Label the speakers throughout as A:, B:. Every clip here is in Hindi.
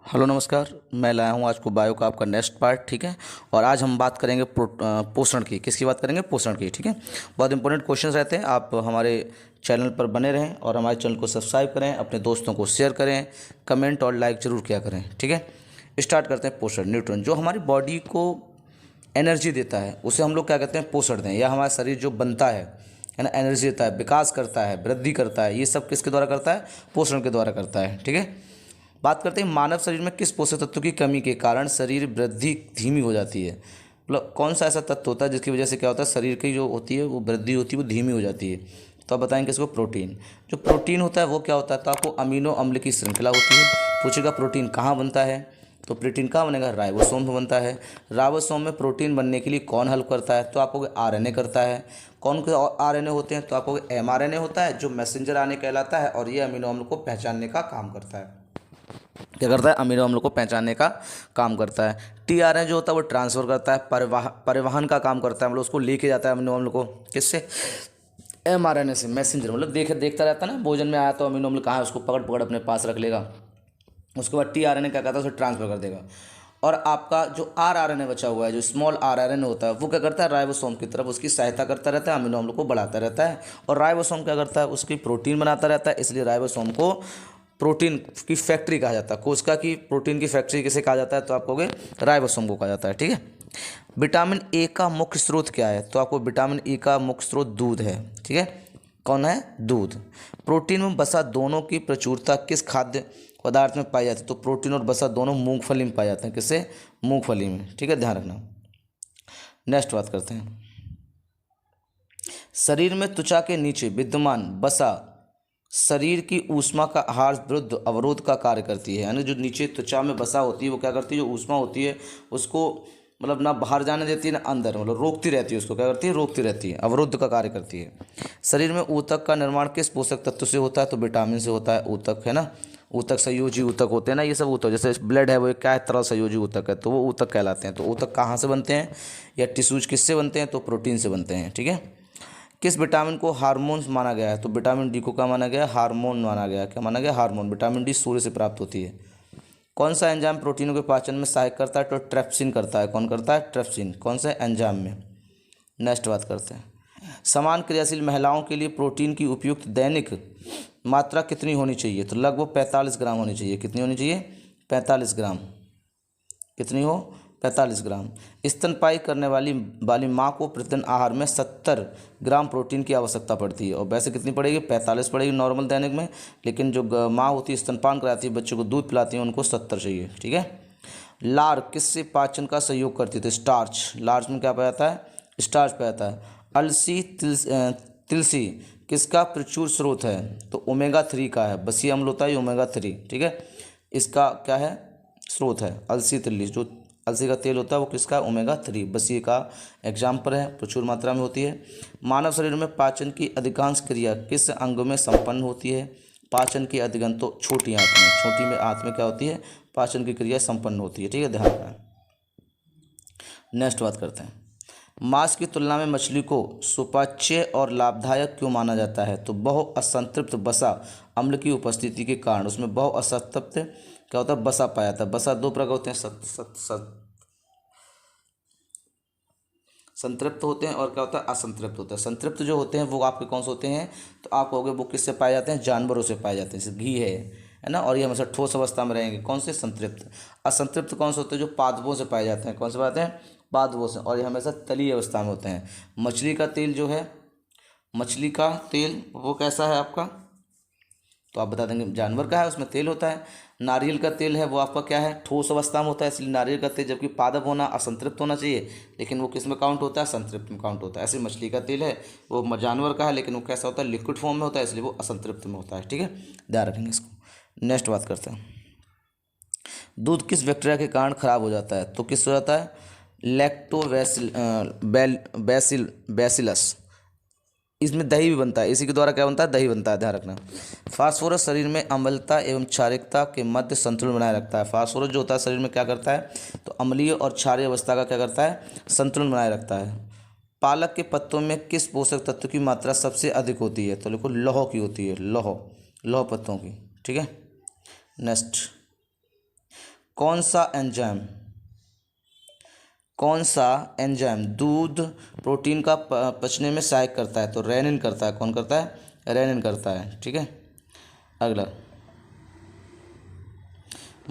A: हेलो नमस्कार। मैं लाया हूँ आज को बायो का आपका नेक्स्ट पार्ट। ठीक है। और आज हम बात करेंगे पोषण की। किसकी बात करेंगे? पोषण की। ठीक है। बहुत इंपॉर्टेंट क्वेश्चंस रहते हैं। आप हमारे चैनल पर बने रहें और हमारे चैनल को सब्सक्राइब करें, अपने दोस्तों को शेयर करें, कमेंट और लाइक ज़रूर किया करें। ठीक है। स्टार्ट करते हैं। पोषण, न्यूट्रन जो हमारी बॉडी को एनर्जी देता है उसे हम लोग क्या कहते हैं? पोषण दें। या हमारा शरीर जो बनता है ना, एनर्जी देता है, विकास करता है, वृद्धि करता है, ये सब किसके द्वारा करता है? पोषण के द्वारा करता है। ठीक है। बात करते हैं मानव शरीर में किस पोषक तत्व की कमी के कारण शरीर वृद्धि धीमी हो जाती है। मतलब कौन सा ऐसा तत्व होता है जिसकी वजह से क्या होता है, शरीर की जो होती है वो वृद्धि होती है वो धीमी हो जाती है? तो आप बताएंगे इसको प्रोटीन। जो प्रोटीन होता है वो क्या होता है? तो आपको अमीनो अम्ल की श्रृंखला होती है। पूछेगा प्रोटीन कहाँ बनता है, तो प्रोटीन कहाँ बनेगा? राइबोसोम में बनता है। राइबोसोम में प्रोटीन बनने के लिए कौन हेल्प करता है? तो आपको आरएनए करता है। कौन के आरएनए होते हैं? तो आपको एमआरएनए होता है जो मैसेंजर आरएनए कहलाता है, और ये अमीनो अम्ल को पहचानने का काम करता है। क्या करता है? अमीनो अम्लों को पहचानने का काम करता है। टीआरएनए जो होता है वो ट्रांसफर करता है, परिवहन का काम करता है, मतलब उसको लेके जाता है अमीनो अम्ल को। किससे? एमआरएनए से। मैसेंजर मतलब देखता रहता है ना, भोजन में आया तो अमीनो अम्ल कहाँ है उसको पकड़ पकड़ अपने पास रख लेगा। उसके बाद टीआरएनए क्या करता है? उसे ट्रांसफर कर देगा। और आपका जो आरआरएनए बचा हुआ है, जो स्मॉल आरआरएनए होता है, वो क्या करता है? राइबोसोम की तरफ उसकी सहायता करता रहता है, अमीनो अम्ल को बढ़ाता रहता है। और राइबोसोम क्या करता है? उसकी प्रोटीन बनाता रहता है। इसलिए राइबोसोम को प्रोटीन की फैक्ट्री कहा जाता है। कोशिका की प्रोटीन की फैक्ट्री किसे कहा जाता है? तो आप कहोगे राइबोसोम को कहा जाता है। ठीक है। विटामिन ए का मुख्य स्रोत क्या है? तो आपको विटामिन ए का मुख्य स्रोत दूध है। ठीक है। कौन है? दूध। प्रोटीन में वसा दोनों की प्रचुरता किस खाद्य पदार्थ में पाई जाती है? तो प्रोटीन और वसा दोनों मूंगफली में पाए जाते हैं। किससे? मूंगफली में। ठीक है, ध्यान रखना। नेक्स्ट बात करते हैं। शरीर में त्वचा के नीचे विद्यमान वसा शरीर की ऊष्मा का आहार विरुद्ध अवरोध का कार्य करती है। यानी जो नीचे त्वचा में वसा होती है वो क्या करती है? जो ऊष्मा होती है उसको मतलब ना बाहर जाने देती है ना अंदर, मतलब रोकती रहती है उसको। क्या करती है? रोकती रहती है, अवरुद्ध का कार्य करती है। शरीर में ऊतक का निर्माण किस पोषक तत्व से होता है? तो विटामिन से होता है। ऊतक है ना, ऊतक संयोजी ऊतक होते हैं ना, ये सब ऊतक। जैसे ब्लड है वो एक क्या है? तरल संयोजी ऊतक है, तो वो ऊतक कहलाते हैं। तो ऊतक कहाँ से बनते हैं या टिश्यूज किससे बनते हैं? तो प्रोटीन से बनते हैं। ठीक है। किस विटामिन को हार्मोन माना गया है? तो विटामिन डी को क्या माना गया? हार्मोन माना गया। क्या माना गया? हार्मोन। विटामिन डी सूर्य से प्राप्त होती है। कौन सा एंजाइम प्रोटीनों के पाचन में सहायक करता है? तो ट्रेप्सिन करता है। कौन करता है? ट्रेप्सिन। कौन सा एंजाइम में? नेक्स्ट बात करते हैं। समान क्रियाशील महिलाओं के लिए प्रोटीन की उपयुक्त दैनिक मात्रा कितनी होनी चाहिए? तो लगभग 45 ग्राम होनी चाहिए। कितनी होनी चाहिए? 45 ग्राम। कितनी हो? 45 ग्राम। स्तनपायी करने वाली माँ को प्रतिदिन आहार में 70 ग्राम प्रोटीन की आवश्यकता पड़ती है। और वैसे कितनी पड़ेगी? 45 पड़ेगी नॉर्मल दैनिक में। लेकिन जो माँ होती है, स्तनपान कराती है, बच्चों को दूध पिलाती है, उनको 70 चाहिए। ठीक है। लार किससे पाचन का सहयोग करती है? तो स्टार्च। लार्ज में क्या पाया जाता है? स्टार्च पाया जाता है। अलसी तिलसी किसका प्रचुर स्रोत है? तो ओमेगा 3 का है। बसी अम्ल होता है ओमेगा 3। ठीक है। इसका क्या है? स्रोत है अलसी तिल्ली। जो अलसी का तेल होता है वो किसका? ओमेगा 3 बसी का एग्जाम्पल है, प्रचुर मात्रा में होती है। मानव शरीर में पाचन की अधिकांश क्रिया किस अंग में संपन्न होती है? पाचन की अधिकांश तो छोटी आंत में। छोटी में आंत में क्या होती है? पाचन की क्रिया संपन्न होती है। ठीक है, ध्यान रखना। नेक्स्ट बात करते हैं। मांस की तुलना में मछली को सुपाच्य और लाभदायक क्यों माना जाता है? तो बहु असंतृप्त वसा अम्ल की उपस्थिति के कारण उसमें बहु असंतृप्त क्या होता है? वसा पाया जाता है। वसा दो प्रकार होते हैं, संतृप्त होते हैं और क्या होता है? असंतृप्त होता है। संतृप्त जो होते हैं वो आपके कौन से होते हैं? तो आप कहोगे वो किससे पाए जाते हैं? जानवरों से पाए जाते हैं। जैसे घी है ना, और ये हमेशा ठोस अवस्था में रहेंगे। कौन से? संतृप्त। असंतृप्त कौन से होते हैं? जो पादपों से पाए जाते हैं। कौन से पाते हैं? पादपों से। और ये हमेशा तली अवस्था में होते हैं। मछली का तेल जो है, मछली का तेल वो कैसा है आपका? तो आप बता देंगे जानवर का है, उसमें तेल होता है। नारियल का तेल है वो आपका क्या है? ठोस अवस्था में होता है, इसलिए नारियल का तेल, जबकि पादप होना असंतृप्त होना चाहिए, लेकिन वो किस में काउंट होता है? संतृप्त में काउंट होता है। ऐसे मछली का तेल है वो जानवर का है, लेकिन वो कैसा होता है? लिक्विड फॉर्म में होता है, इसलिए वो असंतृप्त में होता है। ठीक है, ध्यान रखेंगे इसको। नेक्स्ट बात करते हैं। दूध किस बैक्टीरिया के कारण खराब हो जाता है? तो किस हो जाता है? लैक्टोबैसिल बैसिलस। इसमें दही भी बनता है, इसी के द्वारा क्या बनता है? दही बनता है, ध्यान रखना। फास्फोरस शरीर में अम्लता एवं क्षारिकता के मध्य संतुलन बनाए रखता है। फास्फोरस जो होता है शरीर में क्या करता है? तो अम्लीय और क्षारीय अवस्था का क्या करता है? संतुलन बनाए रखता है। पालक के पत्तों में किस पोषक तत्व की मात्रा सबसे अधिक होती है? तो देखो लौह की होती है। लौह, लौह पत्तों की। ठीक है। नेक्स्ट, कौन सा एंजाइम दूध प्रोटीन का पचने में सहायक करता है? तो रेनिन करता है। कौन करता है? रेनिन करता है। ठीक है। अगला,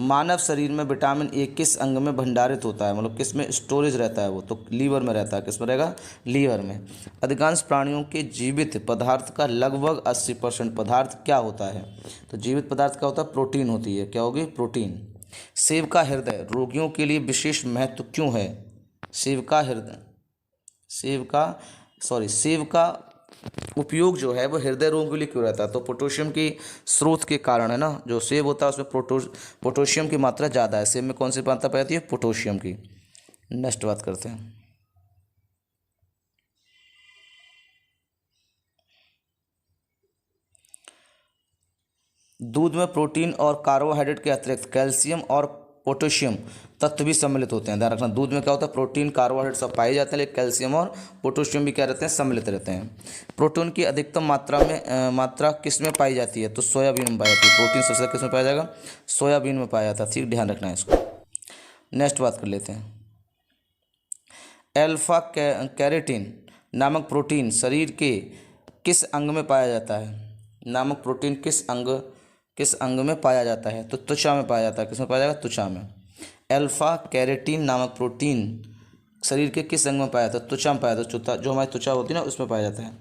A: मानव शरीर में विटामिन ए किस अंग में भंडारित होता है? मतलब किस में स्टोरेज रहता है वो? तो लीवर में रहता है। किस में रहेगा? लीवर में। अधिकांश प्राणियों के जीवित पदार्थ का लगभग 80% पदार्थ क्या होता है? तो जीवित पदार्थ क्या होता है? प्रोटीन होती है। क्या होगी? प्रोटीन। सेब का हृदय रोगियों के लिए विशेष महत्व क्यों है? सेब का उपयोग जो है वो हृदय रोग के लिए क्यों रहता है? तो पोटेशियम की स्रोत के कारण है ना। जो सेब होता है उसमें पोटेशियम की मात्रा ज़्यादा है। सेब में कौन सी मात्रा पाई जाती है? पोटेशियम की। नेक्स्ट बात करते हैं। दूध में प्रोटीन और कार्बोहाइड्रेट के अतिरिक्त कैल्शियम और पोटेशियम तत्व भी सम्मिलित होते हैं। ध्यान रखना, दूध में क्या होता है? प्रोटीन, कार्बोहाइड्रेट सब पाए जाते हैं, लेकिन कैल्शियम और पोटेशियम भी क्या रहते हैं? सम्मिलित रहते हैं। प्रोटीन की अधिकतम मात्रा किस में पाई जाती है? तो सोयाबीन में पाई जाती है। प्रोटीन सबसे किस में पाया जाएगा? सोयाबीन में पाया जाता है। ठीक, ध्यान रखना है इसको। नेक्स्ट बात कर लेते हैं। एल्फा कैरेटिन नामक प्रोटीन शरीर के किस अंग में पाया जाता है? नामक प्रोटीन किस अंग में पाया जाता है? तो त्वचा में पाया जाता है। किस में पाया जाएगा? त्वचा में। अल्फा कैरेटिन नामक प्रोटीन शरीर के किस अंग में पाया जाता है? त्वचा में पाया जाता है। जो हमारी त्वचा होती है ना, उसमें पाया जाता है।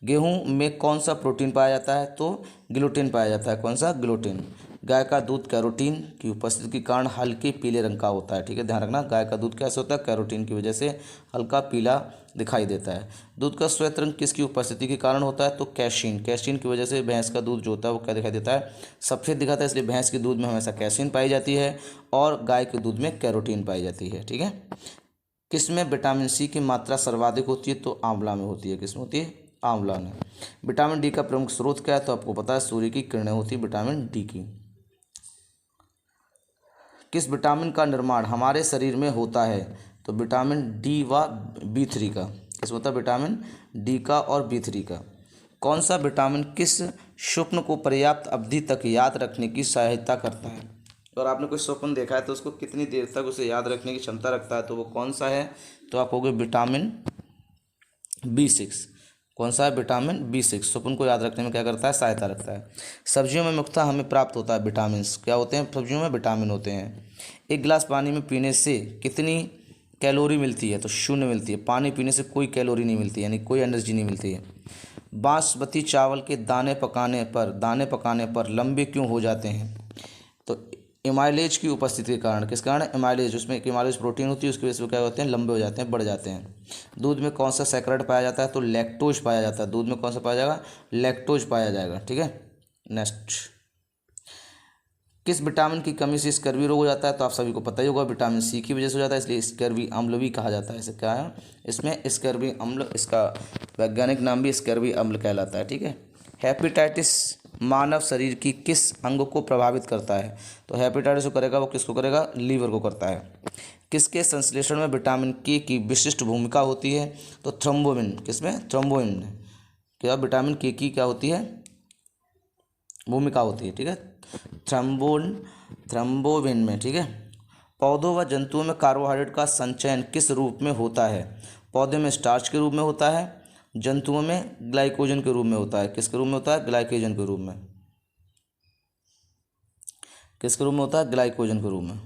A: गेहूं में कौन सा प्रोटीन पाया जाता है? तो ग्लूटेन पाया जाता है। कौन सा? ग्लूटेन। गाय का दूध कैरोटीन की उपस्थिति के कारण हल्के पीले रंग का होता है। ठीक है, ध्यान रखना, गाय का दूध कैसे होता है? कैरोटीन की वजह से हल्का पीला दिखाई देता है। दूध का श्वेत रंग किसकी उपस्थिति के कारण होता है? तो कैसीन की वजह से भैंस का दूध जो होता है वो क्या दिखाई देता है? सफ़ेद दिखाता है। इसलिए भैंस के दूध में हमेशा कैसीन पाई जाती है और गाय के दूध में कैरोटीन पाई जाती है। ठीक है। किसमें विटामिन सी की मात्रा सर्वाधिक होती है? तो आंवला में होती है। किसमें होती है? आंवला में। विटामिन डी का प्रमुख स्रोत क्या है? तो आपको पता है, सूर्य की किरणें होती है विटामिन डी की। किस विटामिन का निर्माण हमारे शरीर में होता है? तो विटामिन डी व B3 का। किस होता है? विटामिन डी का और B3 का। कौन सा विटामिन किस स्वप्न को पर्याप्त अवधि तक याद रखने की सहायता करता है? और आपने कोई स्वप्न देखा है तो उसको कितनी देर तक उसे याद रखने की क्षमता रखता है? तो वो कौन सा है? तो आप होगे विटामिन B6। कौन सा है? विटामिन B6 स्वप्न को याद रखने में क्या करता है? सहायता रखता है। सब्जियों में मुख्यतः हमें प्राप्त होता है विटामिन। क्या होते हैं? सब्जियों में विटामिन होते हैं। एक गिलास पानी में पीने से कितनी कैलोरी मिलती है? तो 0 मिलती है। पानी पीने से कोई कैलोरी नहीं मिलती, यानी कोई एनर्जी नहीं मिलती है। बासमती चावल के दाने पकाने पर लंबे क्यों हो जाते हैं? तो एमाइलेज की उपस्थिति के कारण। किस कारण? एमाइलेज, उसमें एक एमाइलेज प्रोटीन होती है, उसकी वजह से क्या होते हैं? लंबे हो जाते हैं, बढ़ जाते हैं। दूध में कौन सा सैकराइड पाया जाता है? तो लैक्टोज पाया जाता है। दूध में कौन सा पाया जाएगा? लैक्टोज पाया जाएगा। ठीक है। नेक्स्ट, किस विटामिन की कमी से स्कर्वी रोग हो जाता है? तो आप सभी को पता ही होगा, विटामिन सी की वजह से हो जाता है, इसलिए स्कर्वी अम्ल भी कहा जाता है। इसे क्या है? इसमें स्कर्वी अम्ल, इसका वैज्ञानिक नाम भी स्कर्वी अम्ल कहलाता है। ठीक है। हेपेटाइटिस मानव शरीर की किस अंग को प्रभावित करता है? तो हेपेटाइटिस को करेगा वो किसको करेगा? लीवर को करता है। किसके संश्लेषण में विटामिन के की विशिष्ट भूमिका होती है? तो थ्रोम्बोबिन। किसमें? थ्रोम्बोबिन में। क्या विटामिन के की क्या होती है? भूमिका होती है। ठीक है, थ्रोम्बोबिन में। ठीक है। पौधों व जंतुओं में कार्बोहाइड्रेट का संचयन किस रूप में होता है? पौधे में स्टार्च के रूप में होता है, जंतुओं में ग्लाइकोजन के रूप में होता है। किसके रूप में होता है? ग्लाइकोजन के रूप में। किसके रूप में होता है? ग्लाइकोजन के रूप में।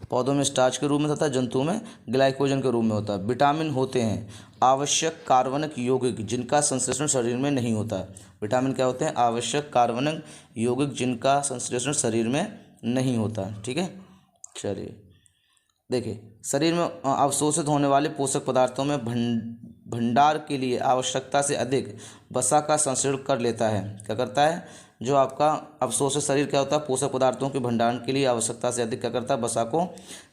A: पौधों में स्टार्च के रूप में तथा जंतुओं में ग्लाइकोजन के रूप में होता है। विटामिन होते हैं आवश्यक कार्बनिक यौगिक जिनका संश्लेषण शरीर में नहीं होता है। विटामिन क्या होते हैं? आवश्यक कार्बनिक यौगिक जिनका संश्लेषण शरीर में नहीं होता है। ठीक है। चलिए देखिए, शरीर में अवशोषित होने वाले पोषक पदार्थों में भंडार के लिए आवश्यकता से अधिक वसा का संश्लेषण कर लेता है। क्या करता है? जो आपका अवशोषित शरीर क्या होता है? पोषक पदार्थों के भंडारण के लिए आवश्यकता से अधिक क्या करता है? वसा को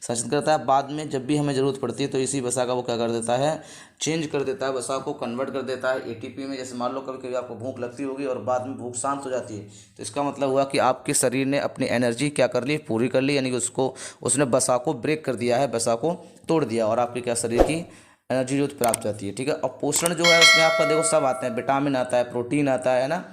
A: संचित करता है। बाद में जब भी हमें ज़रूरत पड़ती है तो इसी वसा का वो क्या कर देता है? चेंज कर देता है, वसा को कन्वर्ट कर देता है ATP में। जैसे मान लो कभी कभी आपको भूख लगती होगी और बाद में भूख शांत हो जाती है, तो इसका मतलब हुआ कि आपके शरीर ने अपनी एनर्जी क्या कर ली? पूरी कर ली, यानी कि उसने वसा को ब्रेक कर दिया है, वसा को तोड़ दिया और आपके क्या शरीर की एनर्जी जो प्राप्त जाती है। ठीक है। और पोषण जो है उसमें आपका देखो सब आते हैं, विटामिन आता है, प्रोटीन आता है ना,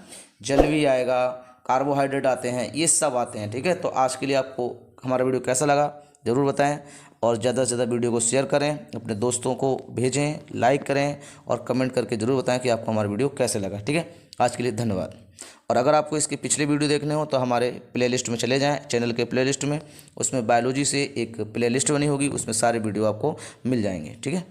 A: जल भी आएगा, कार्बोहाइड्रेट आते हैं, ये सब आते हैं। ठीक है, तो आज के लिए आपको हमारा वीडियो कैसा लगा ज़रूर बताएं, और ज़्यादा से ज़्यादा वीडियो को शेयर करें, अपने दोस्तों को भेजें, लाइक करें और कमेंट करके ज़रूर बताएं कि आपको हमारा वीडियो कैसे लगा। ठीक है, आज के लिए धन्यवाद। और अगर आपको इसके पिछले वीडियो देखने हो तो हमारे प्लेलिस्ट में चले जाएं, चैनल के प्लेलिस्ट में, उसमें बायोलॉजी से एक प्लेलिस्ट बनी होगी, उसमें सारे वीडियो आपको मिल जाएंगे। ठीक है।